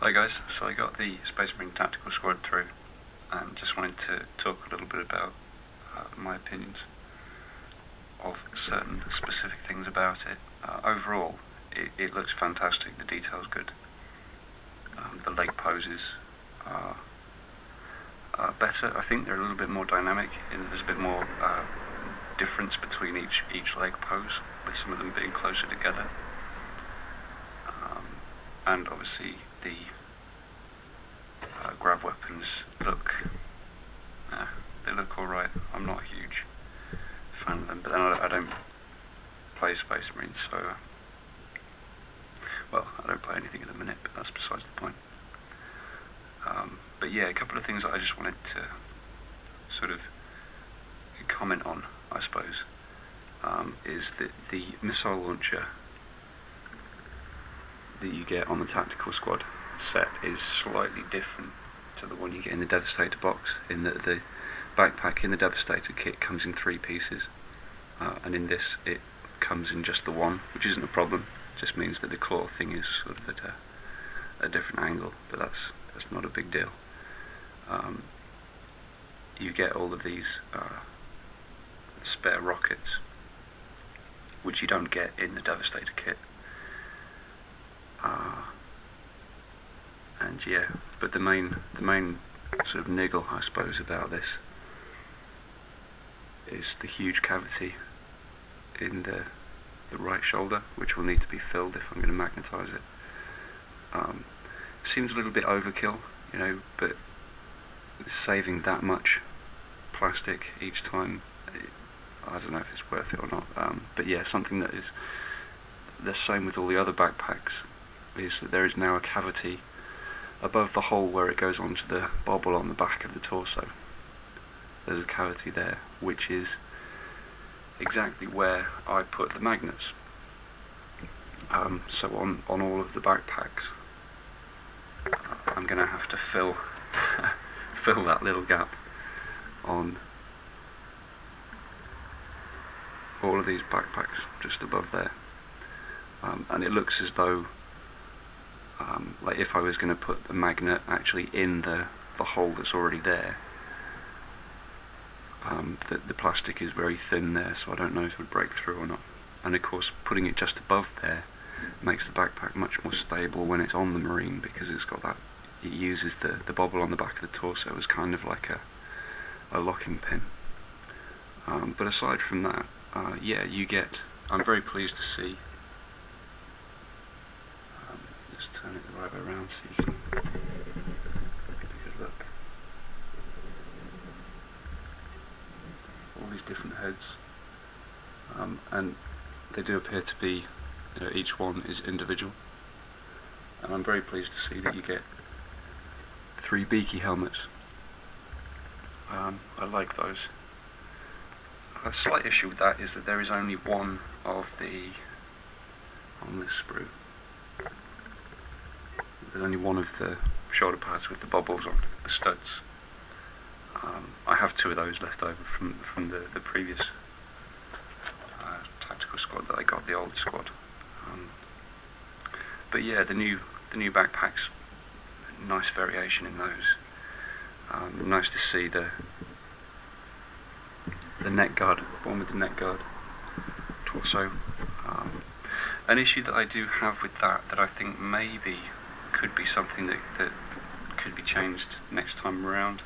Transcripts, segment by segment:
Hi guys, so I got the Space Marine Tactical Squad through and just wanted to talk a little bit about my opinions of certain specific things about it. Overall, it looks fantastic, the detail's good. The leg poses are better. I think they're a little bit more dynamic, and there's a bit more difference between each leg pose, with some of them being closer together. And obviously the grav weapons look alright. I'm not a huge fan of them, but then I don't play Space Marines, so well, I don't play anything at the minute, but that's besides the point. But yeah, a couple of things that I just wanted to sort of comment on, I suppose, is that the missile launcher that you get on the Tactical Squad set is slightly different to the one you get in the Devastator box, in that the backpack in the Devastator kit comes in 3 pieces, and in this it comes in just the one, which isn't a problem. It just means that the claw thing is sort of at a different angle, but that's not a big deal. You get all of these spare rockets, which you don't get in the Devastator kit. And yeah, but the main sort of niggle, I suppose, about this is the huge cavity in the right shoulder, which will need to be filled if I'm going to magnetise it. Seems a little bit overkill, you know, but saving that much plastic each time, I don't know if it's worth it or not. But yeah, something that is the same with all the other backpacks is that there is now a cavity above the hole where it goes onto the bobble on the back of the torso. There's a cavity there, which is exactly where I put the magnets. So on all of the backpacks, I'm going to have to fill that little gap on all of these backpacks just above there. And it looks as though like if I was going to put the magnet actually in the hole that's already there, the plastic is very thin there, so I don't know if it would break through or not. And of course, putting it just above there makes the backpack much more stable when it's on the Marine, because it's got that, it uses the bobble on the back of the torso as kind of like a locking pin. But aside from that, yeah, I'm very pleased to see. Just turn it the right way around so you can get a good look. All these different heads, and they do appear to be, you know, each one is individual. And I'm very pleased to see that you get 3 beaky helmets. I like those. A slight issue with that is that there is only one of on this sprue. There's only one of the shoulder pads with the bobbles on, the studs. I have 2 of those left over from the previous Tactical Squad that I got, the old squad. But yeah, the new backpacks, nice variation in those. Nice to see the neck guard, one with the neck guard torso. An issue that I do have with that I think maybe could be something that could be changed next time around,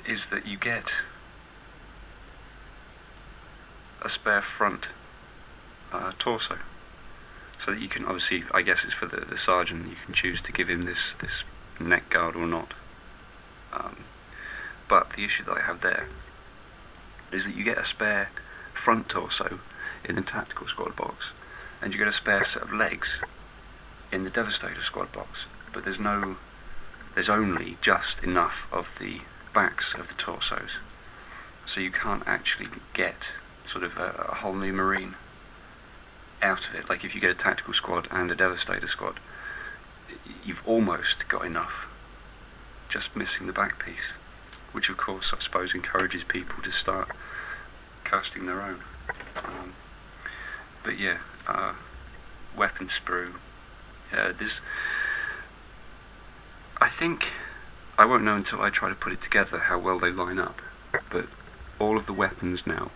is that you get a spare front torso, so that you can, obviously, I guess it's for the sergeant, you can choose to give him this neck guard or not. But the issue that I have there is that you get a spare front torso in the Tactical Squad box, and you get a spare set of legs in the Devastator Squad box, but there's only just enough of the backs of the torsos, so you can't actually get sort of a whole new Marine out of it. Like if you get a Tactical Squad and a Devastator Squad, you've almost got enough, just missing the back piece, which of course I suppose encourages people to start casting their own. But yeah, weapon sprue, there's I think I won't know until I try to put it together how well they line up, but all of the weapons now,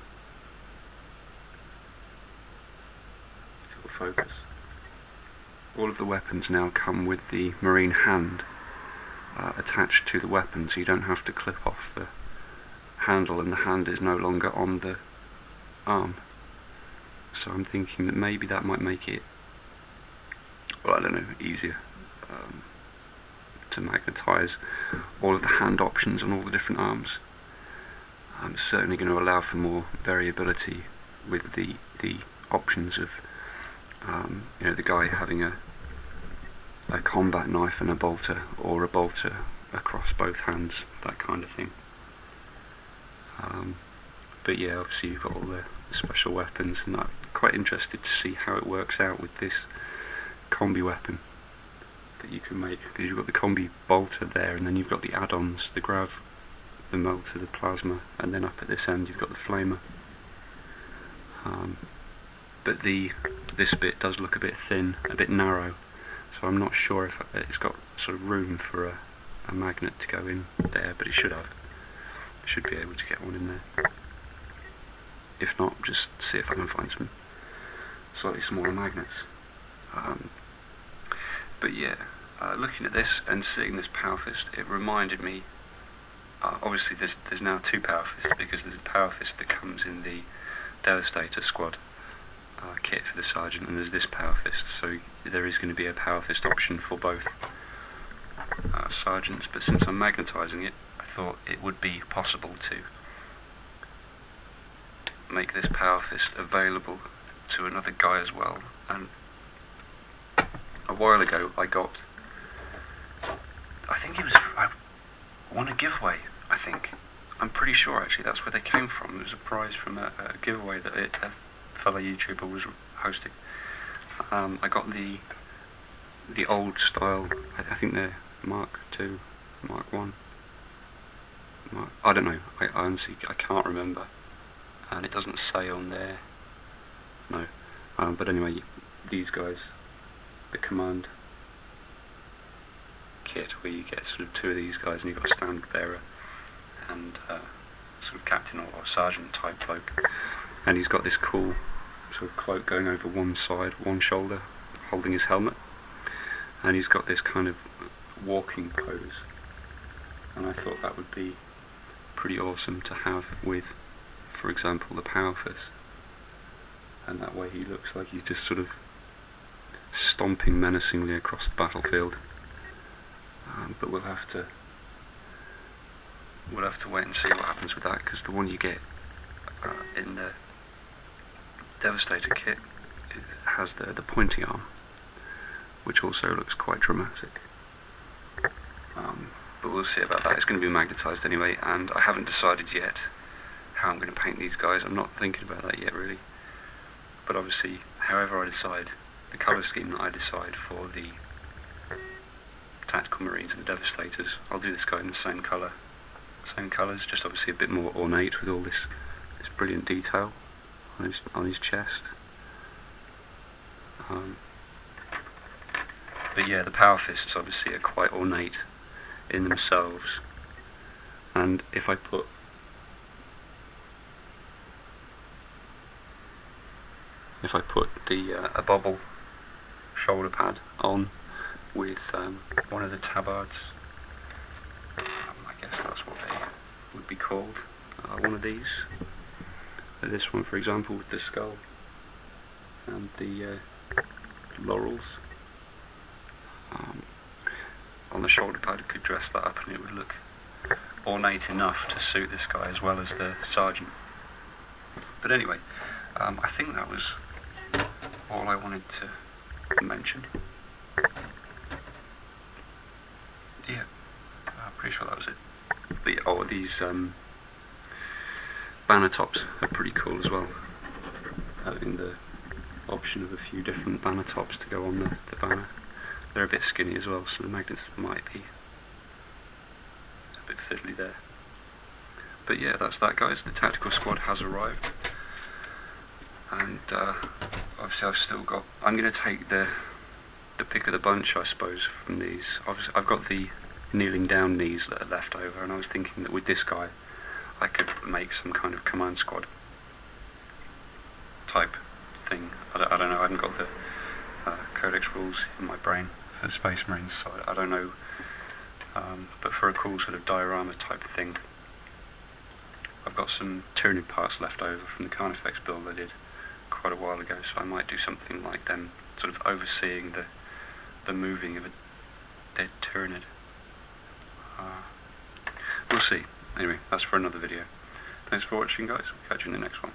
if it'll focus, all of the weapons now come with the marine hand attached to the weapon, so you don't have to clip off the handle, and the hand is no longer on the arm. So I'm thinking that maybe that might make it, well, I don't know, easier to magnetise all of the hand options on all the different arms. It's certainly going to allow for more variability with the options of the guy having a combat knife and a bolter, or a bolter across both hands, that kind of thing. But yeah, obviously you've got all the special weapons, and I'm quite interested to see how it works out with this combi weapon that you can make, because you've got the combi bolter there, and then you've got the add-ons, the grav, the melter, the plasma, and then up at this end you've got the flamer. But this bit does look a bit thin, a bit narrow, so I'm not sure if it's got sort of room for a magnet to go in there, but it should have. I should be able to get one in there. If not, just see if I can find some slightly smaller magnets. But yeah, looking at this and seeing this power fist, it reminded me, obviously there's now two power fists, because there's a power fist that comes in the Devastator squad kit for the Sergeant, and there's this power fist, so there is going to be a power fist option for both Sergeants, but since I'm magnetising it, I thought it would be possible to make this power fist available to another guy as well. And a while ago I got, I think it was, I won a giveaway, I think. I'm pretty sure actually that's where they came from. It was a prize from a giveaway that a fellow YouTuber was hosting. I got the old style, I think they're Mark II, Mark 1, I don't know, I honestly I can't remember, and it doesn't say on there, no, but anyway, these guys, the command kit, where you get sort of two of these guys and you've got a standard bearer and sort of captain or sergeant type bloke, and he's got this cool sort of cloak going over one side, one shoulder, holding his helmet, and he's got this kind of walking pose, and I thought that would be pretty awesome to have with, for example, the power fist, and that way he looks like he's just sort of stomping menacingly across the battlefield. But we'll have to wait and see what happens with that, because the one you get in the Devastator kit, it has the pointy arm, which also looks quite dramatic. But we'll see about that. It's going to be magnetised anyway, and I haven't decided yet how I'm going to paint these guys. I'm not thinking about that yet really, but obviously however I decide, the colour scheme that I decide for the Tactical Marines and the Devastators, I'll do this guy in the same colour, same colours, just obviously a bit more ornate with all this brilliant detail on his chest. But yeah, the power fists obviously are quite ornate in themselves, and if I put the a bobble shoulder pad on with one of the tabards, I guess that's what they would be called, one of these, this one for example with the skull and the laurels, on the shoulder pad, it could dress that up and it would look ornate enough to suit this guy as well as the sergeant. But anyway, I think that was all I wanted to mention. Yeah, I'm pretty sure that was it. But yeah, oh, these banner tops are pretty cool as well, having the option of a few different banner tops to go on the banner. They're a bit skinny as well, so the magnets might be a bit fiddly there. But yeah, that's that guys, the tactical squad has arrived, and obviously I'm going to take the pick of the bunch, I suppose, from these. Obviously I've got the kneeling down knees that are left over, and I was thinking that with this guy I could make some kind of command squad type thing. I don't know, I haven't got the codex rules in my brain for the Space Marines, so I don't know, but for a cool sort of diorama type thing, I've got some Tyranid parts left over from the Carnifex build I did quite a while ago, so I might do something like them, sort of overseeing the moving of a dead Tyranid. We'll see. Anyway, that's for another video. Thanks for watching, guys. Catch you in the next one.